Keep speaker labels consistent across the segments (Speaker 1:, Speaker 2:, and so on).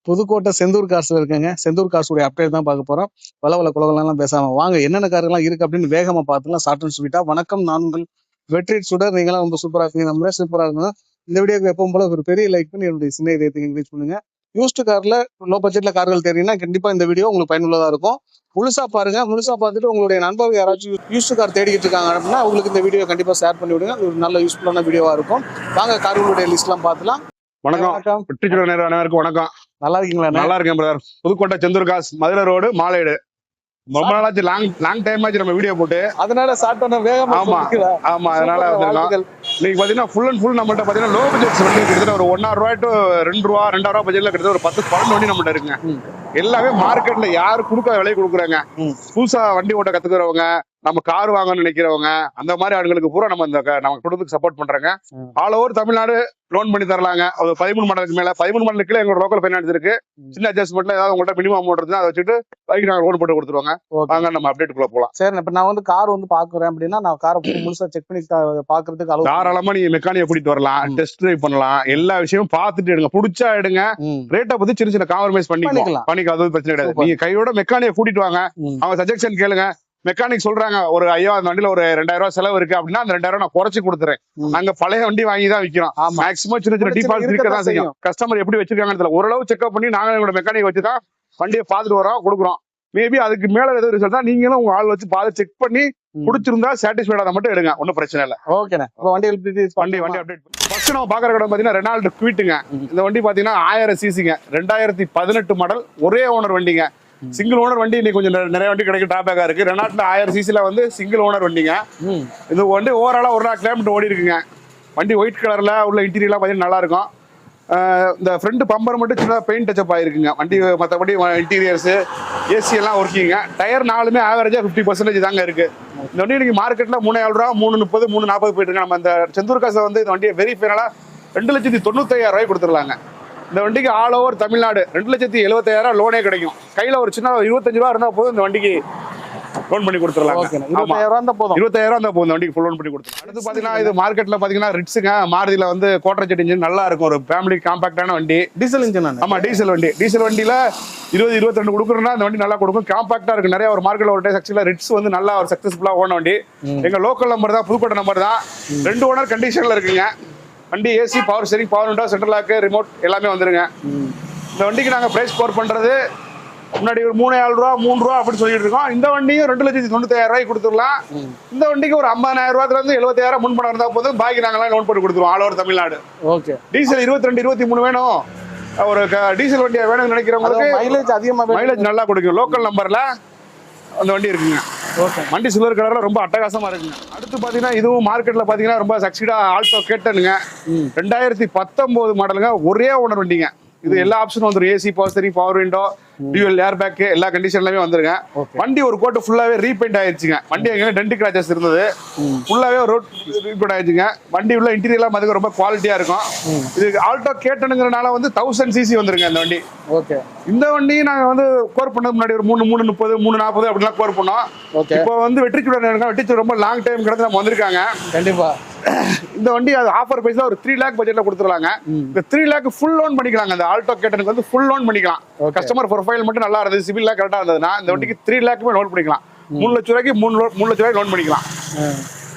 Speaker 1: புதுக்கோட்டை செந்தூர் காசுல இருக்கேங்க. செந்தூர் காசுடைய அப்டேட் தான் பார்க்க போறோம். வளவல குலகலாம் பேசாம வாங்க என்னென்ன கார்கள்லாம் இருக்கு அப்படின்னு வேகமா பார்த்துலாம் ஷார்ட் அண்ட் ஸ்வீட்டா. வணக்கம், நான் உங்கள் வெற்றி சுடர். நீங்களாம் ரொம்ப சூப்பரா இருக்கீங்க, நம்மளே சூப்பரா இருக்கணும். இந்த வீடியோக்கு எப்பவும் போல ஒரு பெரிய லைக் பண்ணி என்னுடைய சின்ன இதயத்தை என்கரேஜ் பண்ணுங்க. யூஸ்டு கார்ல லோ பட்ஜெட்ல கார்கள் தெரியும்னா கண்டிப்பா இந்த வீடியோ உங்களுக்கு பயனுள்ளதா இருக்கும். முழுசா பாருங்க. முழுசா பார்த்துட்டு உங்களுடைய நண்பர்கள் யாராச்சும் யூஸ்டு கார் தேடிக்கிட்டு இருக்காங்க அப்படின்னா அவங்களுக்கு இந்த வீடியோ கண்டிப்பா ஷேர் பண்ணி விடுங்க. ஒரு நல்ல யூஸ்ஃபுல்லான வீடியோவா இருக்கும். வாங்க கார்களுடைய லிஸ்ட்லாம் பார்த்துலாம்.
Speaker 2: வணக்கம், வெற்றி சுடர் நேயர்களுக்கு வணக்கம்.
Speaker 1: நல்லா இருக்கீங்களா?
Speaker 2: நல்லா இருக்கேன் brother. Pudukkottai Senthur cars, Madurai road, மாலையீடு. ரொம்ப நாளாச்சு, லாங் டைம் ஆச்சு நம்ம வீடியோ போட்டு.
Speaker 1: அதனால ஸ்டார்ட் பண்ண வேகமா.
Speaker 2: ஆமா அதனால வந்திருக்கோம். இன்னைக்கு பாத்தீங்கன்னா ஃபுல் அண்ட் ஃபுல் நம்மகிட்ட பாத்தீங்கன்னா லோ பட்ஜெட் வண்டி கிட்டத்தட்ட ஒரு 1,000 ரூபாய் டு 2 ரூபா 2,000 ரூபாய் பட்ஜெட்ல கிட்டத்தட்ட ஒரு 10-12 வண்டி நம்மகிட்ட இருக்குங்க. எல்லாமே மார்க்கெட்ல யாரு கொடுக்காத விலை கொடுக்குறாங்க. புதுசா வண்டி ஓட்ட கத்துக்கிறவங்க, நம்ம கார் வாங்கணும்னு நினைக்கிறவங்க, அந்த மாதிரி ஆளுங்களுக்கு பூரா நம்ம நம்ம குடும்பத்துக்கு சப்போர்ட் பண்றாங்க. ஆல் ஓவர் தமிழ்நாடு லோன் பண்ணி தரலாங்க. ஒரு 13 மாடலுக்கு மேல 13 மாடலுக்கு கீழே எங்களோட லோக்கல் ஃபைனான்ஸ் இருக்கு. சின்ன அட்ஜஸ்ட்மெண்ட்ல ஏதாவது உங்கள்கிட்ட மினிமம் அமௌண்ட் இருந்தா அதை வச்சுட்டு பைக் நாங்கள் லோன் போட்டு கொடுத்துருவாங்க. வாங்க நம்ம அப்டேட் குள்ள போலாம்.
Speaker 1: சரி, இப்ப நான் கார் பாக்குறேன் அப்படின்னா நான் காரை முழுசா செக் பண்ணி பாக்குறதுக்கு
Speaker 2: தாராளமா நீங்க மெக்கானிக்க கூட்டிட்டு வரலாம், டெஸ்ட் டிரைவ் பண்ணலாம், எல்லா விஷயமும் பார்த்துட்டு எடுங்க. பிடிச்சா எடுங்க. ரேட்டை பத்தி சின்ன சின்ன காம்ப்ரமைஸ் பண்ணிக்கலாம், பிரச்சனை கிடையாது. நீங்க கையோட மெக்கானிக்க கூட்டிட்டு வாங்க, அவங்க சஜெக்ஷன் கேளுங்க. மெக்கானிக் சொல்றாங்க ஒரு ஐயா அந்த வண்டியில ஒரு 2,000 ரூபாய் செலவு இருக்கு அப்படின்னா அந்த 2,000 நான் குறைச்சு கொடுத்துறேன். நாங்க பழைய வண்டி வாங்கி தான் விற்கிறோம். மேக்ஸிமம் சின்ன சின்ன டிஃபால்ட் இருக்கதான் செய்யும். கஸ்டமர் எப்படி வச்சிருக்காங்கன்னு ஓரளவு செக்அப் பண்ணி நாங்க எங்களோட மெக்கானிக் வச்சுதான் வண்டியை பார்த்துட்டு வரோம், கொடுக்குறோம். மேபி அதுக்கு மேல ஏதாவது ரிசல்ட் தான் நீங்களும் உங்க ஆள் வச்சு பார்த்து செக் பண்ணி பிடிச்சிருந்தா சாட்டிஸ்ஃபைடா மட்டும் எடுங்க, ஒன்னும் பிரச்சனை இல்லை.
Speaker 1: ஓகேண்ணா.
Speaker 2: வண்டி அப்டேட் ஃபர்ஸ்ட் நம்ம பாக்குற இடம் பாத்தீங்கன்னா ரெனால்ட் குவிட்டுங்க. இந்த வண்டி பாத்தீங்கன்னா 1000 சிசிங்க, 2018 மாடல், ஒரே ஓனர் வண்டிங்க. சிங்கிள் ஓனர் வண்டி இன்னைக்கு கொஞ்சம் நிறைய வண்டி கிடைக்க டாபேக்கா இருக்கு. ரெனால்ட்ல 1000 சிசில சிங்கிள் ஓனர் வண்டிங்க. இது வண்டி ஓவராலா 1,00,000 கிலோமீட்டர் ஓடி இருக்குங்க. வண்டி ஒயிட் கலர்ல உள்ள இன்டீரியர்லாம் பாத்தீங்கன்னா நல்லா இருக்கும். இந்த ஃப்ரண்ட் பம்பர் மட்டும் சின்னதாக பெயிண்ட் டச்சப் ஆயிருக்குங்க. வண்டி மற்றபடி இன்டீரியர்ஸ் ஏசி எல்லாம் ஒர்க்கிங்க. டயர் நாலுமே ஆவரேஜா 50% தாங்க இருக்கு. இந்த வண்டி இன்னைக்கு மார்க்கெட்ல 3,000 ரூபா 330 340 போயிட்டு இருக்கு. நம்ம இந்த செந்தூர் காசை இந்த வண்டியை வெரி ஃபைனலா 2,95,000 ரூபாய் கொடுத்துடலாங்க. இந்த வண்டிக்கு ஆல் ஓவர் தமிழ்நாடு 2,75,000 லோனே கிடைக்கும். கையில ஒரு சின்ன 25 ரூபா இருந்தா போதும் இந்த வண்டிக்கு லோன் பண்ணி கொடுத்துடலாம்.
Speaker 1: 25,000 தான் போதும்.
Speaker 2: 25,000 தான் போதும் இந்த வண்டிக்கு ஃபுல் லோன் பண்ணி கொடுத்துருவோம். அடுத்து பாத்தீங்கன்னா இது மார்க்கெட்ல பாத்தீங்கன்னா ரிட்ஸுங்க. மாருதியில குவார்டர் ஜெட் இன்ஜின் நல்லா இருக்கும். ஒரு ஃபேமிலி காம்பாக்டான வண்டி, டீசல் இன்ஜின். ஆமா, டீசல் வண்டி. டீசல் வண்டியில 20-22 கொடுக்குறோம்னா இந்த வண்டி நல்லா கொடுக்கும். காம்பாக்டா இருக்கு. நிறைய ஒரு மார்க்கெட்ல ஒரு ஆக்சுவலா ரிட்ஸ் நல்லா ஒரு சக்சஸ்ஃபுல்லா ஓன வண்டி. எங்க லோக்கல் நம்பர் தான், புதுக்கோட்டை நம்பர் தான். 2 ஓனர் கண்டிஷன்ல இருக்குங்க. வண்டி AC, power steering, power window, central lock, remote எல்லாமே வந்துருங்க. இந்த வண்டிக்கு நாங்க பிரைஸ் ஸ்கோர் பண்றது முன்னாடி ஒரு 3,000 ரூபா 3 ரூபா அப்படின்னு சொல்லிட்டு இருக்கோம். இந்த வண்டியும் 2,95,000 ரூபாய்க்கு கொடுத்துடலாம். இந்த வண்டிக்கு ஒரு 50,000 ரூபாய்ல இருந்து 70,000 முன்பணம் இருந்தா போதும், பாக்கி நாங்களாம் லோன் போட்டு கொடுத்துருவோம் all over Tamil Nadu.
Speaker 1: Okay.
Speaker 2: Diesel 22-23 வேணும். ஒரு டீசல் வண்டியா வேணும்னு நினைக்கிறவங்களுக்கு
Speaker 1: மைலேஜ் அதிகமா,
Speaker 2: மைலேஜ் நல்லா கொடுக்கும். லோக்கல் நம்பர்ல அந்த வண்டி இருக்குங்க. வண்டி சில்வர் கலர்ல ரொம்ப அட்டகாசமா இருக்குங்க. அடுத்து பாத்தீங்கன்னா இதுவும் மார்க்கெட்ல பாத்தீங்கன்னா ரொம்ப சக்சீடா ஆல்டோ கேட்டனுங்க. 2019 மாடலுங்க, ஒரே ஓனர் வண்டிங்க. இது எல்லா ஆப்ஷனும் வந்துடும். AC, power steering, power window, dual air bag, எல்லா கண்டிஷன்லயுமே வந்துருங்க. வண்டி ஒரு கோட்டு ஃபுல்லாவே ரீபெயிண்ட் ஆயிடுச்சுங்க. வண்டி எங்க டென்ட் கிராச்சஸ் இருந்தது, ஃபுல்லாவே ரோட் ரீபெயிண்ட் ஆயிடுச்சுங்க. வண்டி உள்ள இன்டீரியர்லாம் பாத்தீங்கன்னா ரொம்ப குவாலிட்டியா இருக்கும். இது ஆல்டோ கேட்டனுங்கிறனால 1000 சிசி வந்துருங்க இந்த வண்டி.
Speaker 1: ஓகே.
Speaker 2: இந்த வண்டி நாங்க கோர் பண்ணது முன்னாடி ஒரு 330 340 அப்படிலாம் கோர் பண்ணோம். இப்போ வெற்றி சுடர் ரொம்ப லாங் டைம் கிடந்து நம்ம வந்திருக்காங்க.
Speaker 1: கண்டிப்பா
Speaker 2: இந்த வண்டி அது ஆஃபர் பிரைஸ்ல ஒரு 3 லேக் பட்ஜெட்ல கொடுத்துருவாங்க. இந்த 3 லேக் ஃபுல் லோன் பண்ணிக்கலாங்க. இந்த ஆல்டோ கேட்டனுக்கு ஃபுல் லோன் பண்ணிக்கலாம். கஸ்டமர் ப்ரொஃபைல் மட்டும் நல்லா இருந்தது, சிபில் கரெக்டா இருந்ததுன்னா இந்த வண்டிக்கு 3 லேக்குமே லோன் பண்ணிக்கலாம். 3 லட்ச ரூபாய்க்கு 3 லட்ச ரூபாய்க்கு லோன் பண்ணிக்கலாம்.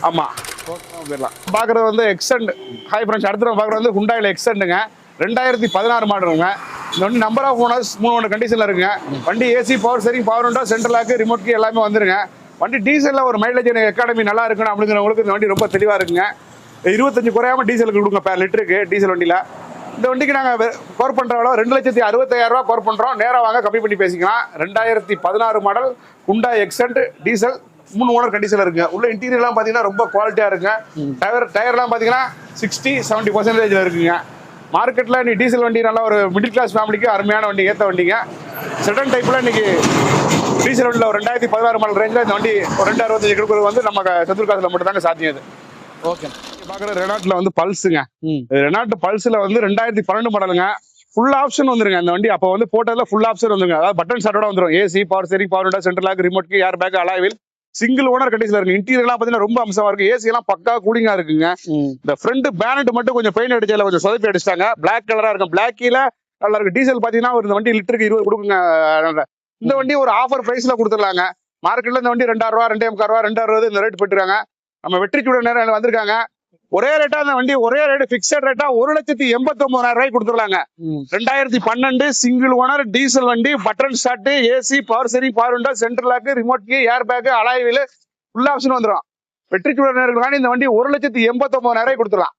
Speaker 2: ஆமா, பாக்குறது எக்ஸெண்ட். ஹை ஃப்ரெண்ட்ஸ், அடுத்த பாக்குறது ஹுண்டாயில எக்ஸெண்டுங்க. 2016 மாடலுங்க. இந்த வண்டி நம்பர் ஆஃப் ஓனர்ஸ் 3 ஓனர் கண்டிஷன்ல இருக்குங்க. வண்டி AC, power steering, power window, central lock, remote key எல்லாமே வந்துருங்க. வண்டி டீசல்ல ஒரு மைலேஜ் எக்கானமி நல்லா இருக்கணும் அப்படிங்கிறவங்களுக்கு இந்த வண்டி ரொம்ப தெளிவா இருக்குங்க. 25 குறையாம டீசலுக்கு கொடுங்க per லிட்டருக்கு டீசல் வண்டியில. இந்த வண்டிக்கு நாங்க கோர் பண்ற அளவு 2,65,000 ரூபாய் கோர் பண்றோம். நேரா வாங்க, கம்மி பண்ணி பேசிக்கலாம். 2016 மாடல் ஹுண்டாய் எக்ஸெண்ட் டீசல், 3 ஓனர் கண்டிஷன்ல இருக்குங்க. உள்ள இன்டீரியர்லாம் பாத்தீங்கன்னா ரொம்ப குவாலிட்டியா இருக்குங்க. டயர்லாம் பாத்தீங்கன்னா 60-70% இருக்குங்க. மார்க்கெட்ல நீ டீசல் வண்டி நல்லா ஒரு மிடில் கிளாஸ் ஃபேமிலிக்கு அருமையான வண்டி, ஏற்ற வண்டிங்க. செடன் டைப்ல இன்னைக்கு டீசல் வண்டியில் ஒரு 2016 மாடல் ரேஞ்சில் இந்த வண்டி ஒரு 2,65 கொடுக்குறது நம்ம செந்தூர் காசுல மட்டும் தாங்க சாத்தியம். இது
Speaker 1: ஓகே.
Speaker 2: பாக்குற ரெனால்ட்ல பல்ஸுங்க. ரெனால்ட் பல்ஸ்ல 2012 மாடலுங்க. ஃபுல் ஆப்ஷன் வந்துருங்க இந்த வண்டி. அப்போ போட்டதுல ஃபுல் ஆப்ஷன் வந்துருங்க. அதாவது பட்டன் ஸ்டார்ட்டோட வந்துடும். AC, power steering, power window, central lock, remote key, air bag, alloy wheel, single owner கண்டிஷன்ல இருக்கு. இன்டீரியர்லாம் பாத்தீங்கன்னா ரொம்ப அம்சமா இருக்கு. ஏசி எல்லாம் பக்கா கூலிங்கா இருக்குங்க. இந்த ஃப்ரண்ட் பேனட் மட்டும் கொஞ்சம் பெயிண்ட் அடிச்சதுல கொஞ்சம் சொதப்பி அடிச்சிட்டாங்க. பிளாக் கலரா இருக்கும். பிளாக் கீழ நல்லா இருக்கு. டீசல் பாத்தீங்கன்னா ஒரு இந்த வண்டி லிட்டருக்கு 20 கொடுக்குங்க. இந்த வண்டி ஒரு ஆஃபர் பிரைஸ்ல கொடுத்துடலாங்க. மார்க்கெட்ல இந்த வண்டி 2000 ரூபா, 2.25 ரூபா, 2060 இந்த ரேட் போட்டுருக்காங்க. நம்ம வெற்றி சூட நேரம் வந்திருக்காங்க. ஒரே ரேட்டா அந்த வண்டி ஒரே ரேட் பிக்சட் ரேட்டா 1,89,000 கொடுத்துடலாங்க. 2012 சிங்கிள் ஓனர் டீசல் வண்டி, button start, AC, power steering, power window, central lock, remote key, air bag, alloy wheel, full option வந்துடும். வெற்றி சூட நேரம் இந்த வண்டி 1,89,000 கொடுத்துடலாம்.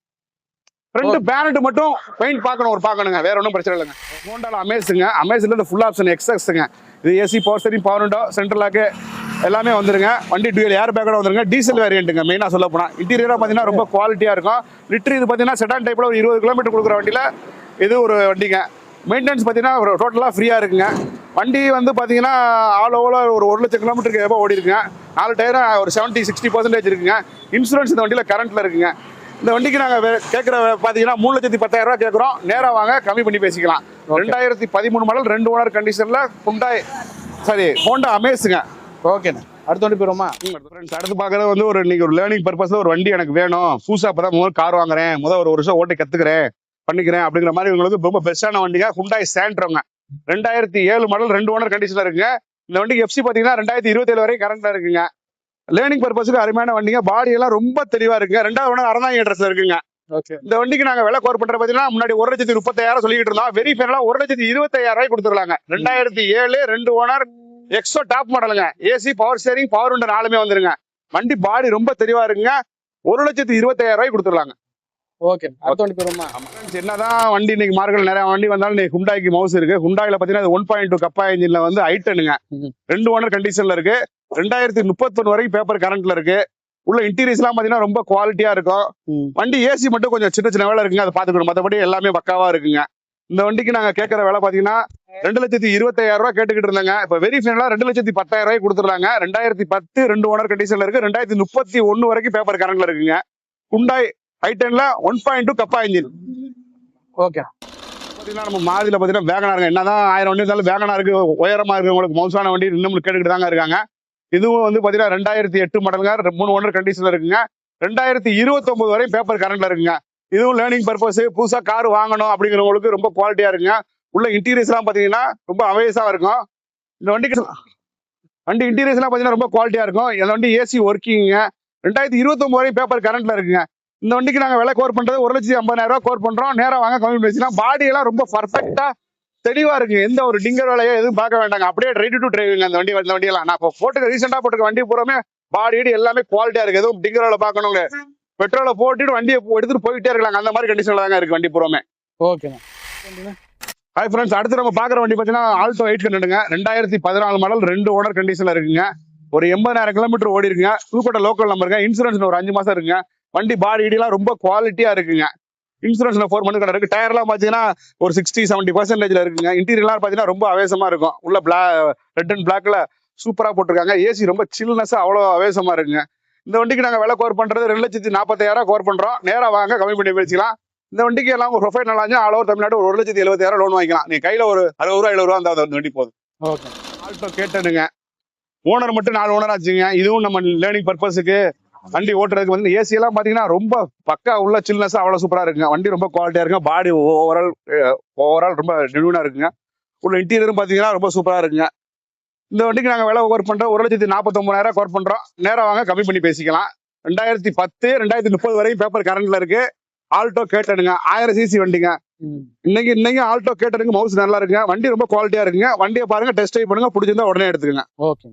Speaker 2: ஃப்ரண்ட் பேனட் மட்டும் பெயிண்ட் பார்க்கணுங்க, வேற ஒன்றும் பிரச்சனை இல்லைங்க. ஹோண்டால அமேஸுங்க, அமேஸ்ல இந்த ஃபுல் ஆப்ஷன் எக்ஸ்எக்ஸுங்க. இது AC, power steering, power window, central lock எல்லாமே வந்துருங்க. வண்டி டூயல் ஏர் பேக்கோட வந்துருங்க. டீசல் வேரியண்ட்டுங்க. மெயினாக சொல்ல போனால் இன்டீரியராக பார்த்தீங்கன்னா ரொம்ப குவாலிட்டியாக இருக்கும். லிட்டர் இது பார்த்தீங்கன்னா செடான் டைப்பில் ஒரு 20 கிலோமீட்டர் கொடுக்குற வண்டியில் இது ஒரு வண்டிங்க. மெயின்டெனன்ஸ் பார்த்தீங்கன்னா டோட்டலாக ஃப்ரீயாக இருக்குங்க. வண்டி வந்து பார்த்தீங்கன்னா ஆல் ஓவர் ஒரு 1,00,000 கிலோமீட்டருக்கு எவ்வளோ ஓடி இருக்குங்க. 4 டயரும் ஒரு 70-60% இருக்குங்க. இன்சூரன்ஸ் இந்த வண்டியில் கரண்ட்டில் இருக்குங்க. இந்த வண்டிக்கு நாங்கள் கேட்குற பார்த்தீங்கன்னா 3,10,000 ரூபா கேட்குறோம். நேராக வாங்க, கம்மி பண்ணி பேசிக்கலாம். 2013 மாடல் 2 ஓனர் கண்டிஷனில் ஹோண்டா அமேஸுங்க.
Speaker 1: ஓகேண்ணா, அடுத்த வண்டி போயிருவோமா?
Speaker 2: அடுத்து பார்க்கறது வந்து இன்னைக்கு ஒரு லேர்னிங் பர்பஸ்ல ஒரு வண்டி எனக்கு வேணும். புதுசா அப்பதான் முதல் கார் வாங்குறேன், ஒரு வருஷம் ஓட்டி கத்துக்கிறேன், பண்ணிக்கிறேன் அப்படிங்கிற மாதிரி இவங்களுக்கு ரொம்ப பெஸ்டான வண்டிங்க. ஹுண்டாய் சாண்ட்ரோங்க. 2007 மாடல் 2 ஓனர் கண்டிஷன்ல இருக்குங்க. இந்த வண்டிக்கு எஃப்சி பாத்தீங்கன்னா 2027 வரைக்கும் கரண்ட்ல இருக்குங்க. லேர்னிங் பர்பஸ்க்கு அருமையான வண்டிங்க. பாடி எல்லாம் ரொம்ப தெளிவா இருக்குங்க. 2வது ஓனர் அறந்தாங்க அட்ரஸ்ல இருக்குங்க. இந்த வண்டிக்கு நாங்க விலை கோர் பண்ற பாத்தீங்கன்னா முன்னாடி 1,30,000 சொல்லிட்டு இருந்தோம். வெரி ஃபைனலா 1,25,000 கொடுத்துருக்காங்க. 2007 2 ஓனர் எக்ஸோ டாப் மாடலுங்க. AC, power steering, power window 4மே வந்துருங்க. வண்டி பாடி ரொம்ப தெளிவா இருக்குங்க. 1,25,000 கொடுத்துடலாங்க.
Speaker 1: ஓகே, அடுத்த வண்டி போயிருவோமா?
Speaker 2: என்னதான் வண்டி இன்னைக்கு மார்க்கெட்ல நிறைய வண்டி வந்தாலும் இன்னைக்கு ஹுண்டாய்க்கு மவுஸ் இருக்கு. ஹுண்டாயில பாத்தீங்கன்னா 1.2 கப்பா இன்ஜின்ல வந்து ஐட்டனுங்க. 2 ஓனர் கண்டிஷன்ல இருக்கு. 2031 வரைக்கும் பேப்பர் கரண்ட்ல இருக்கு. உள்ள இன்டீரியர்ஸ் எல்லாம் பாத்தீங்கன்னா ரொம்ப குவாலிட்டியா இருக்கும். வண்டி ஏசி மட்டும் கொஞ்சம் சின்ன சின்ன வேலை இருக்குங்க, அதை பாத்துக்கணும். மற்றபடி எல்லாமே பக்காவா இருக்குங்க. இந்த வண்டிக்கு நாங்க கேட்கற விலை பாத்தீங்கன்னா 2,25,000 ரூபாய் கேட்டுக்கிட்டு இருந்தாங்க. இப்ப வெரி ஃபைனலா 2,10,000 கொடுத்துருக்காங்க. 2010 2 ஓனர் கண்டிஷன்ல இருக்கு. 2031 வரைக்கும் பேப்பர் கரண்ட்ல இருக்குங்க. ஹுண்டாய் ஐட்டன்ல 1.2 கப்பா இன்ஜின்.
Speaker 1: ஓகே,
Speaker 2: பாத்தீங்கன்னா நம்ம மாதிரில பாத்தீங்கன்னா வேகனாருங்க. என்னதான் 1000 வண்டி இருந்தாலும் வேகனாருக்கு உயரமா இருக்கு, உங்களுக்கு மவுசான வண்டி இன்னும் கேட்டுக்கிட்டு தாங்க இருக்காங்க. இதுவும் வந்து பாத்தீங்கன்னா 2008 மாடலுங்க. 3 ஓனர் கண்டிஷன்ல இருக்குங்க. 2029 வரையும் பேப்பர் கரண்ட்ல இருக்குங்க. இதுவும் லேர்னிங் பர்பஸ், புதுசா கார் வாங்கணும் அப்படிங்கிறவங்களுக்கு ரொம்ப குவாலிட்டியா இருக்குங்க. உள்ள இன்டீரியர்ஸ் எல்லாம் பாத்தீங்கன்னா ரொம்ப அமேஸா இருக்கும். இந்த வண்டி இன்டீரியர்ஸ் எல்லாம் பாத்தீங்கன்னா ரொம்ப குவாலிட்டியா இருக்கும். இந்த வண்டி ஏசி ஒர்க்கிங்க. 2029 வரையும் பேப்பர் கரண்ட்ல இருக்குங்க. இந்த வண்டிக்கு நாங்க விலை கோர் பண்றது 1,50,000 கோர் பண்றோம். நேரம் வாங்க, கம்மி பேசினா. பாடி எல்லாம் ரொம்ப பர்ஃபெக்டா தெளிவா இருக்கு. எந்த ஒரு டிங்கர் வேலையோ எதுவும் பார்க்க வேண்டாங்க. அப்படியே ரெடி டு டிரைவிங் அந்த வண்டி எல்லாம். நான் இப்போ ரீசெண்டா போட்டுக்க வண்டி பூராமே பாடி எல்லாமே குவாலிட்டியா இருக்கு. எதுவும் டிங்கர் வேலை பார்க்கணுங்க. பெட்ரோலை போட்டுட்டு வண்டியை எடுத்துட்டு போயிட்டே இருக்கலாம். அந்த மாதிரி கண்டிஷன்ல தாங்க இருக்கு வண்டி பூராமே.
Speaker 1: ஓகே.
Speaker 2: ஹாய் ஃப்ரெண்ட்ஸ், அடுத்து நம்ம பாக்குற வண்டி பாத்தீங்கன்னா ஆல்டோ 800ங்க. 2014 மாடல் 2 ஓனர் கண்டிஷன்ல இருக்குங்க. ஒரு 80,000 கிலோமீட்டர் ஓடி இருக்குங்க. புதுக்கோட்டை லோக்கல் நம்பருங்க. இன்சூரன்ஸ் ஒரு 5 மாசம் இருக்குங்க. வண்டி பாடி இடியெல்லாம் ரொம்ப குவாலிட்டியா இருக்குங்க. இன்சூரன்ஸ்ல 4 மந்த் கடை இருக்கு. டயர் எல்லாம் பாத்தீங்கன்னா ஒரு 60-70% இருக்குங்க. இன்டீரியர்லாம் பாத்தீங்கன்னா ரொம்ப அவேசமா இருக்கும். உள்ள ரெட் அண்ட் பிளாக்ல சூப்பரா போட்டிருக்காங்க. ஏசி ரொம்ப சில்னஸா அவ்வளவு அவேசமா இருக்குங்க. இந்த வண்டிக்கு நாங்க விலை கோர் பண்றது 2,40,000 கோர் பண்றோம். நேரா வாங்க, கம்மி பண்ணி பேசிக்கலாம். இந்த வண்டிக்கு எல்லாம் ஒரு ப்ரொஃபைல் நல்லா ஆல் ஓவர் தமிழ்நாடு ஒரு 1,70,000 லோன் வாங்கிக்கலாம். நீ கையில ஒரு 60 ரூபா 70 ரூபா அந்த வண்டி போகுது.
Speaker 1: ஓகே.
Speaker 2: ஆல்டோ கேட்டனுங்க. ஓனர் மட்டும் 4 ஓனர் ஆச்சுங்க. இதுவும் நம்ம லேர்னிங் பர்பஸுக்கு வண்டி ஓட்டுறதுக்கு வந்து ஏசி எல்லாம் பாத்தீங்கன்னா ரொம்ப பக்கா உள்ள சில்னஸா அவ்வளவு சூப்பரா இருக்குங்க. வண்டி ரொம்ப குவாலிட்டியா இருக்குங்க. பாடி ஓவரால் ரொம்ப ஜெனுவினா இருக்குங்க. உள்ள இன்டீரியரும் பாத்தீங்கன்னா ரொம்ப சூப்பரா இருக்குங்க. இந்த வண்டிக்கு நாங்க விலை கோர் பண்றோம் 1,49,000 கோர் பண்றோம். நேரம் வாங்க, கம்மி பண்ணி பேசிக்கலாம். 2010 2030 வரைக்கும் பேப்பர் கரண்ட்ல இருக்கு. ஆல்டோ கேட்டனுங்க. 1000 சிசி வண்டிங்க. இன்னைக்கு ஆல்டோ கேட்டனுங்க. மவுஸ் நல்லா இருக்குங்க. வண்டி ரொம்ப குவாலிட்டியா இருக்குங்க. வண்டியை பாருங்க, டெஸ்ட் ட்ரைவ் பண்ணுங்க, பிடிச்சிருந்தா உடனே எடுத்துக்கங்க.
Speaker 1: ஓகே.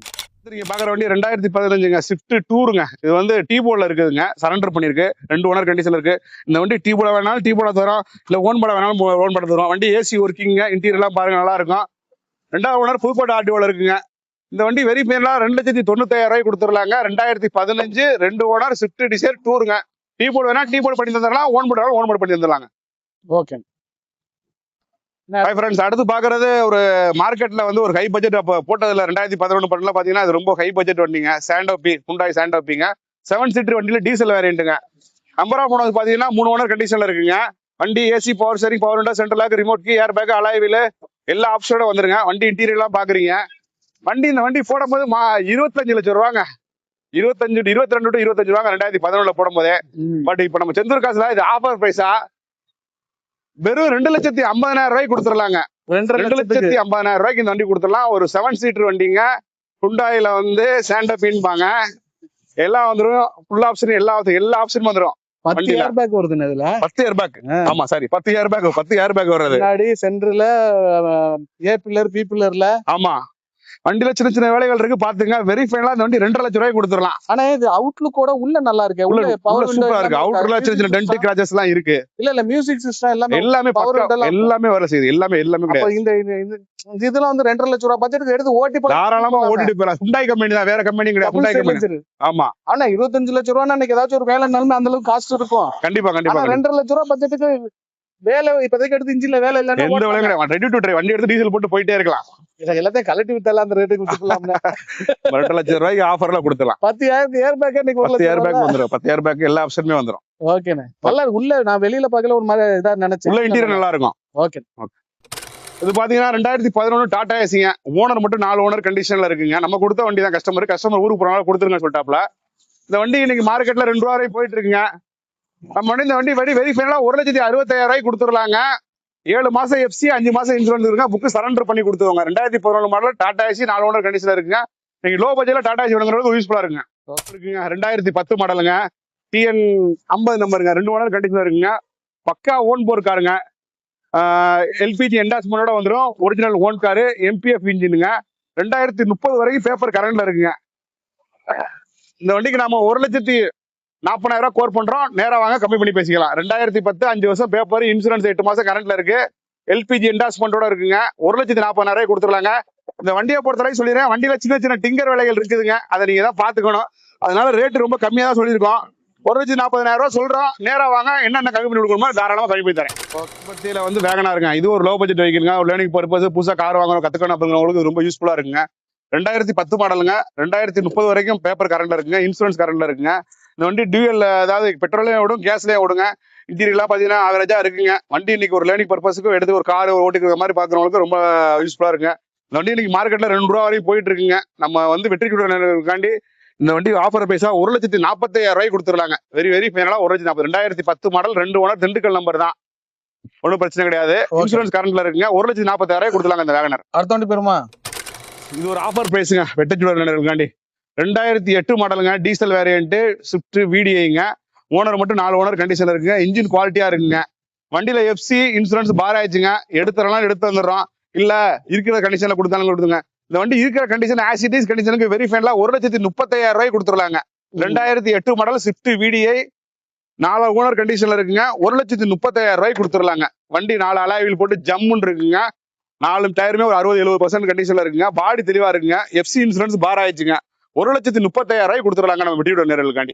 Speaker 2: நீங்க பாக்குற வண்டி 2015ங்க ஸ்விஃப்ட் டூருங்க. இது வந்து டீபோர்ட்ல இருக்குதுங்க. சரண்டர் பண்ணிருக்கு. 2 ஓனர் கண்டிஷன்ல இருக்கு. இந்த வண்டி டீபோர்ட வேணாலும் டீபோர்ட தரும், இல்ல ஓன் பண்ண வேணாலும் ஓன் பண்ண தரும். வண்டி ஏசி ஒர்க்கிங்க. இன்டீரியர் எல்லாம் பாருங்க, நல்லா இருக்கும். 2வது ஓனர் புதுக்கோட்டை ஆர்டிஓல இருக்குங்க. இந்த வண்டி வெரி ஃபைனலா 2,90,000 கொடுத்துடலாங்க. 2015 2 ஓனர் ஸ்விஃப்ட் டிசைர் டூருங்க. டீபோர்ட் வேணா டீபோர்ட் பண்ணி தந்துடலாம், ஓன் போர்ட் பண்ணி தந்துடலாங்க.
Speaker 1: ஓகே.
Speaker 2: ஹாய் ஃப்ரெண்ட்ஸ், அடுத்து பாக்குறது ஒரு மார்க்கெட்ல வந்து ஒரு ஹை பட்ஜெட் போட்டதுல 2011 பண்ணல பாத்தீங்கன்னா அது ரொம்ப ஹை பட்ஜெட் வண்டிங்க. சாண்டோபி, ஹுண்டாய் சாண்டோபிங்க. 7 சீட்டர் வண்டியில டீசல் வேரியண்ட்டுங்க. நம்பர் ஆஃப் ஓனர்ஸ் பாத்தீங்கன்னா 3 ஓனர் கண்டிஷன்ல இருக்குங்க. வண்டி AC, power steering, power window, central lock, remote key, air bag, alloy wheel எல்லா ஆப்ஷனோட வந்துருங்க. வண்டி இன்டீரியர் எல்லாம் பாக்குறீங்க. இந்த வண்டி போடும்போது 25 லட்சம் ரூபாங்க. 22 to 25 ரூபாங்க 2011 போடும் போதே. பட் இப்ப நம்ம செந்தூர் காசுல இது ஆஃபர் பிரைஸா வெறும் 2,50,000 ரூபாய்க்கு கொடுத்துடலாங்க. 2,50,000 ரூபாய்க்கு இந்த வண்டி கொடுத்துடலாம். ஒரு 7 சீட்டர் வண்டிங்க. ஹுண்டாயில வந்து ஸ்டாண்டப்பின்பாங்க. எல்லாம் வந்துடும். ஃபுல் ஆப்ஷன் எல்லா ஆப்ஷனும் வந்துடும்.
Speaker 1: 10 ஏர் பேக் வருதுன்னு இதுல.
Speaker 2: 10 ஏர் பேக். ஆமா சாரி 10 ஏர் பேக் வர்றது.
Speaker 1: முன்னாடி சென்டர்ல ஏ பில்லர் பி பில்லர்ல.
Speaker 2: ஆமா வண்டியில சின்ன சின்ன வேலைகள் இருக்கு பாத்துங்க. வெரி ஃபைனலா இந்த வண்டி 2,00,000 ரூபாய்க்கு கொடுத்துடலாம்.
Speaker 1: ஆனா இது அவுட்லுக்கோட உள்ள நல்லா இருக்கு.
Speaker 2: உள்ள சூப்பரா இருக்கு. அவுட்டர்ல சின்ன சின்ன டென்ட் கிராச்சஸ் எல்லாம் இருக்கு.
Speaker 1: இல்ல மியூசிக் சிஸ்டம்
Speaker 2: எல்லாமே எல்லாமே வர செய்யுது. எல்லாமே கிடையாது.
Speaker 1: இந்த இதெல்லாம் வந்து 2,50,000 ரூபாய் பட்ஜெட்டுக்கு எடுத்து ஓட்டி
Speaker 2: தாராளமா ஓட்டிட்டு போலாம். ஹுண்டாய் கம்பெனி தான், வேற கம்பெனி கிடையாது. Hyundai company. ஆமா
Speaker 1: ஆனா 25 லட்சம் ரூபாய் அன்னைக்கு ஏதாச்சும் ஒரு வேலை இருந்தாலும் அந்த அளவுக்கு காஸ்ட் இருக்கும்.
Speaker 2: கண்டிப்பா
Speaker 1: 2,50,000 ரூபாய் பட்ஜெட்டுக்கு வேலை இப்போதைக்கு எடுத்து இன்ஜின்ல வேலை இல்ல.
Speaker 2: எந்த வேலையும் கிடையாது. Ready to drive. வண்டி எடுத்து டீசல் போட்டு போயிட்டே இருக்கலாம்.
Speaker 1: எல்லாத்தையும் கலட்டி வித்தால அந்த ரேட்டுக்கு வித்துக்கலாம்.
Speaker 2: 2,00,000 ரூபாய்க்கு ஆஃபர்ல கொடுத்துலாம்.
Speaker 1: 10 ஏர் பேக் இன்னைக்கு
Speaker 2: 10 ஏர் பேக் வந்துரும். 10 ஏர் பேக் எல்லா ஆப்ஷனுமே வந்துரும்.
Speaker 1: ஓகேண்ணே. நல்லா உள்ள நான் வெளியில பார்க்கல ஒரு மாதிரி இதா நினைச்சேன்.
Speaker 2: உள்ள இன்டீரியர் நல்லா இருக்கும்.
Speaker 1: ஓகே.
Speaker 2: இது பாத்தீங்கன்னா 2011 டாடா ஏசிங்க. ஓனர் மட்டும் 4 ஓனர் கண்டிஷன்ல இருக்குங்க. நம்ம கொடுத்த வண்டி தான். கஸ்டமர் ஊருக்கு போறனால கொடுத்துருங்க சொல்லிட்டாப்ல. இந்த வண்டி இன்னைக்கு மார்க்கெட்ல 2 ரூபா வரைக்கும் போயிட்டு இருக்குங்க. நம்ம வண்டி இந்த வண்டி வெரி ஃபைனலா 1,65,000 ரூபாய்க்கு கொடுத்துடலாங்க. 7 மாசம் எஃப்சி 5 மாசம் இன்சூரன்ஸ் இருக்குங்க. புக்கு சரண்டர் பண்ணி கொடுத்துருவாங்க. 2011 மாடல் டாடா ஏசி 4 ஓனர் கண்டிஷன்ல இருக்குங்க. நீங்க லோ பட்ஜெட்ல டாடா ஏசி வேணுங்கிறது யூஸ்ஃபுல்லா இருக்குங்க. 2010 மாடலுங்க. TN 50 நம்பருங்க. 2 ஓனர் கண்டிஷன்ல இருக்குங்க. பக்கா ஓன் போர் காருங்க. எல்பிஜி என்டாஸ்மெண்டோட வந்துடும். Original own car. MPF இன்ஜினுங்க. 2030 வரைக்கும் பேப்பர் கரண்ட்ல இருக்குங்க. இந்த வண்டிக்கு நாம 1,40,000 ரூபாய் கோர் பண்றோம். நேரா வாங்க கம்மி பண்ணி பேசிக்கலாம். 2010 5 வருஷம் பேப்பர், இன்சூரன்ஸ் 8 மாசம் கரண்ட்ல இருக்கு. எல்பிஜி என்டாஸ்மெண்டோட இருக்குங்க. 1,40,000 ரூபாய் கொடுத்துடலாங்க. இந்த வண்டியை பொறுத்தவரைக்கும் சொல்லிடுறேன், வண்டியில சின்ன சின்ன டிங்கர் வேலைகள் இருக்குதுங்க. அதை நீங்க தான் பாத்துக்கணும். அதனால ரேட் ரொம்ப கம்மியா தான் சொல்லியிருக்கோம். 1,40,000 ரூபாய் சொல்றோம். நேரா வாங்க, என்னென்ன கம்மி பண்ணி கொடுக்கணுமோ தாராளமா கம்மி பண்ணி தரேன். பத்தியில வந்து வேகனாருங்க. இது ஒரு லோ பட்ஜெட் வெஹிக்கிள்ங்க. ஒரு லேர்னிங் பர்பஸ், புதுசா கார் வாங்கணும் கத்துக்கணும் அப்படிங்கிறவங்களுக்கு ரொம்ப யூஸ்ஃபுல்லா இருக்குங்க. 2010 மாடலுங்க. 2030 வரைக்கும் பேப்பர் கரண்ட்ல இருக்குங்க. இன்சூரன்ஸ் கரண்ட்ல இருக்குங்க. இந்த வண்டி டியூஎல், அதாவது பெட்ரோலையும் ஓடும், கேஸ்லயும் ஓடுங்க. இன்டீரியர்லாம் பாத்தீங்கன்னா ஆவரேஜா இருக்குங்க. வண்டி இன்னைக்கு ஒரு லேர்னிங் பர்பஸுக்கு எடுத்து ஒரு கார் ஓட்டிக்கிற மாதிரி பாக்குறவங்களுக்கு ரொம்ப யூஸ்ஃபுல்லா இருக்குங்க. இந்த வண்டி இன்னைக்கு மார்க்கெட்ல 2 ரூபா வரைக்கும் போயிட்டு இருக்குங்க. நம்ம வந்து வெற்றிக்காண்டி இந்த வண்டி ஆஃபர் பைசா 1,40,000 ரூபாய்க்கு கொடுத்துடலாங்க. வெரி ஃபைனலா 1,40,000. 2010 மாடல் 2 ஓனர் திண்டுக்கல் நம்பர் தான். ஒன்றும் பிரச்சனை கிடையாது. இன்சூரன்ஸ் கரண்ட்ல இருக்குங்க. 1,40,000 ரூபாய் கொடுத்துடலாங்க இந்த வேகனர்.
Speaker 1: அடுத்த வண்டி பெருமா.
Speaker 2: இது ஒரு ஆஃபர் பிரைஸுங்க. வெட்டச்சுடர்காண்டி 2008 மாடலுங்க. டீசல் வேரியன்ட் ஸ்விஃப்ட் VDIங்க. ஓனர் மட்டும் 4 ஓனர் கண்டிஷன்ல இருக்குங்க. இன்ஜின் குவாலிட்டியா இருக்குங்க. வண்டியில எஃப்சி இன்சூரன்ஸ் பார் ஆயிடுச்சுங்க. எடுத்துறலாம் எடுத்து வந்துடுறோம். இல்ல இருக்கிற கண்டிஷன்ல கொடுத்தாலும் கொடுத்துங்க. இந்த வண்டி இருக்கிற கண்டிஷன் ஆசிட்டிஸ் கண்டிஷனுக்கு வெரி ஃபைனலா 1,35,000 ரூபாய் கொடுத்துடலாங்க. 2008 மாடல் ஸ்விஃப்ட் VDI 4 ஓனர் கண்டிஷன்ல இருக்குங்க. 1,35,000 ரூபாய் கொடுத்துடலாங்க. வண்டி 4 அலாயில் போட்டு ஜம்முன்னு இருக்குங்க. 4 டயருமே ஒரு 60-70% கண்டிஷன்ல இருக்குங்க. பாடி தெளிவா இருக்குங்க. எஃப்சி இன்சூரன்ஸ் பார் ஆயிடுச்சுங்க. 1,35,000 ரூபாய் கொடுத்துடலாங்க நம்ம வெட்டியோட நேரலுக்காண்டி.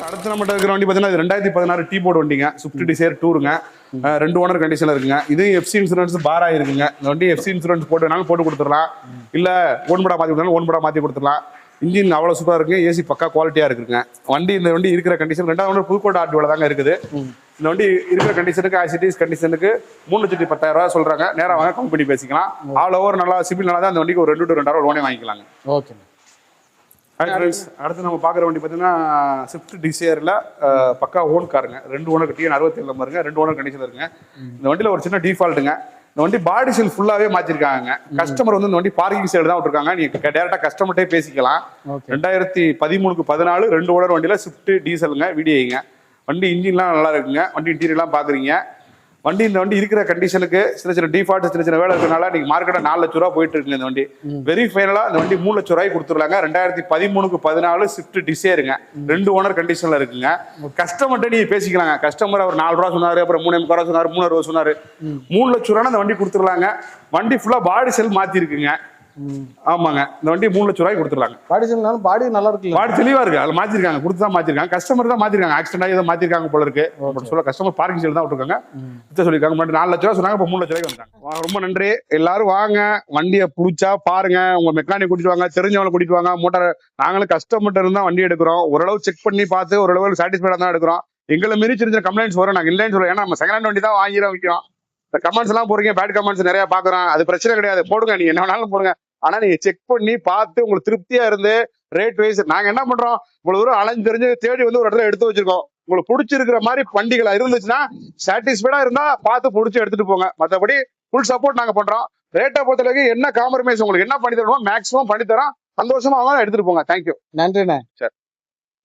Speaker 2: அடுத்து நம்ம இருக்கிற வண்டி பாத்தீங்கன்னா 2016 டீ போர்டு வண்டிங்க. Swift Dzire tour. 2 ஓனர் கண்டிஷன்ல இருக்குங்க. இது எஃப்சி இன்சூரன்ஸ் பார் ஆயிருக்குங்க. இந்த வண்டி எஃப்சி இன்சூரன்ஸ் போட்டுனாலும் போட்டு கொடுத்துடலாம். இல்ல ஓன் போர்டா மாத்தி கொடுத்தாலும் ஓன் போர்டா மாத்தி கொடுத்துடலாம். இன்ஜின் அவ்வளவு சூப்பரா இருக்கு. ஏசி பக்கா குவாலிட்டியா இருக்குங்க. இந்த வண்டி இருக்கிற கண்டிஷன் 2வது ஓனர் புதுக்கோட்டை ஆர்டிஓல தாங்க இருக்குது. இந்த வண்டி இருக்கிற கண்டிஷனுக்கு ஆசிட்டிஸ் கண்டிஷனுக்கு 3,10,000 ரூபாய் சொல்றாங்க. நேரா வாங்க கம்மி பண்ணி பேசிக்கலாம். ஆல் ஓவர் நல்லா சிபில் நல்லா தான் இந்த வண்டிக்கு ஒரு 2 to 2,500 லோனே வாங்கிக்கலாங்க.
Speaker 1: ஓகே.
Speaker 2: அடுத்து நம்ம பாக்குற வண்டி பாத்தீங்கன்னா ஸ்விஃப்ட் டிசைர்ல பக்கா ஓன் காருங்க. 2 owner TN 67 நம்பருங்க. 2 ஓனர் கண்டிஷன்ல இருக்குங்க. இந்த வண்டியில ஒரு சின்ன டிஃபால்ட்டுங்க. இந்த வண்டி பாடி செல் ஃபுல்லாவே மாத்திருக்காங்க. கஸ்டமர் வந்து இந்த வண்டி பார்க்கிங் சைடு தான் விட்டுருக்காங்க. நீங்க டைரக்டா கஸ்டமர்ட்டே பேசிக்கலாம். 2013 14 2 ஓனர் வண்டியில ஸ்விஃப்ட் டீசலுங்க VDIங்க. வண்டி இன்ஜின்லாம் நல்லா இருக்குங்க. வண்டி இன்டீரியர்லாம் பாக்குறீங்க. இந்த வண்டி இருக்கிற கண்டிஷனுக்கு சின்ன சின்ன டிஃபால்ட் சின்ன சின்ன வேலை இருக்கனால நீங்க மார்க்கெட்ல 4 லட்சம் ரூபாய் போயிட்டு இருக்குங்க. இந்த வண்டி வெரி ஃபைனலா இந்த வண்டி 3 லட்சம் ரூபாய் கொடுத்துருலாங்க. 2013 14 ஸ்விஃப்ட் டிசைருங்க. 2 ஓனர் கண்டிஷன்ல இருக்குங்க. கஸ்டமர்ட்ட நீங்க பேசிக்கலாங்க. கஸ்டமர் அவர் 4 ரூபா சொன்னாரு, அப்புறம் 3,500 ரூபா சொன்னாரு, 3 ரூபா சொன்னாரு. 3 லட்சம் ரூபாய் இந்த வண்டி கொடுத்துருலாங்க. வண்டி ஃபுல்லா பாடி செல் மாத்தி இருக்குங்க. ஆமாங்க. இந்த வண்டி 3 லட்சம் ரூபாய் கொடுத்துருலாங்க.
Speaker 1: பாடி நல்லா இருக்கு.
Speaker 2: பாடி தெளிவா இருக்கு. அதுல மாத்திருக்காங்க. கொடுத்து தான் மாத்திருக்காங்க. கஸ்டமர் தான் மாத்திருக்காங்க. ஆக்சிடென்ட் ஆகி மாத்திருக்காங்க போல இருக்கு. சொல்ல கஸ்டமர் பார்க்கிங் சைடு தான் விட்டுருக்காங்க. சொல்லிருக்காங்க. 4 லட்சம் ரூபாய் சொன்னாங்க. இப்ப 3 லட்சம் ரூபாய்க்கு வந்துட்டாங்க. ரொம்ப நன்றி. எல்லாரும் வாங்க, வண்டியை பிடிச்சா பாருங்க. உங்க மெக்கானிக் கூட்டிட்டு வாங்க, தெரிஞ்சவங்களை கூட்டிட்டு வாங்க. மோட்டார் நாங்களும் கஸ்டமர்ட்ட இருந்தா வண்டி எடுக்கிறோம். ஓரளவு செக் பண்ணி பார்த்து ஓரளவு சாட்டிஸ்ஃபைடா தான் எடுக்கிறோம். எங்களை மீறி சின்ன சின்ன கம்ப்ளைண்ட்ஸ் வரும். நாங்க இல்லைன்னு சொல்லுவோம். ஏன்னா நம்ம செகண்ட் ஹேண்ட் வண்டி தான் வாங்கிடும் விற்கிறோம். இந்த கமெண்ட்ஸ் எல்லாம் போறீங்க, பேட் கமெண்ட்ஸ் நிறைய பாக்குறோம். அது பிரச்சனை கிடையாது. போடுங்க, நீங்க என்ன வேணாலும் போடுங்க. ஆனா நீங்க செக் பண்ணி பார்த்து உங்களுக்கு திருப்தியா இருந்து ரேட் வைஸ் நாங்க என்ன பண்றோம், இவ்வளவு தூரம் அலைஞ்சு தெரிஞ்சு தேடி வந்து ஒரு இடத்துல எடுத்து வச்சிருக்கோம். உங்களுக்கு பிடிச்சிருக்கிற மாதிரி வண்டிகளா இருந்துச்சுன்னா சாட்டிஸ்ஃபைடா இருந்தா பார்த்து பிடிச்சி எடுத்துட்டு போங்க. மற்றபடி ஃபுல் சப்போர்ட் நாங்க பண்றோம். ரேட்டை பொறுத்தளவுக்கு என்ன காம்ப்ரமைஸ் உங்களுக்கு என்ன பண்ணி தரணுமோ மேக்ஸிமம் பண்ணி தரோம். சந்தோஷமா வாங்க, எடுத்துட்டு போங்க. தேங்க்யூ.
Speaker 1: நன்றிண்ணே.
Speaker 2: சரி.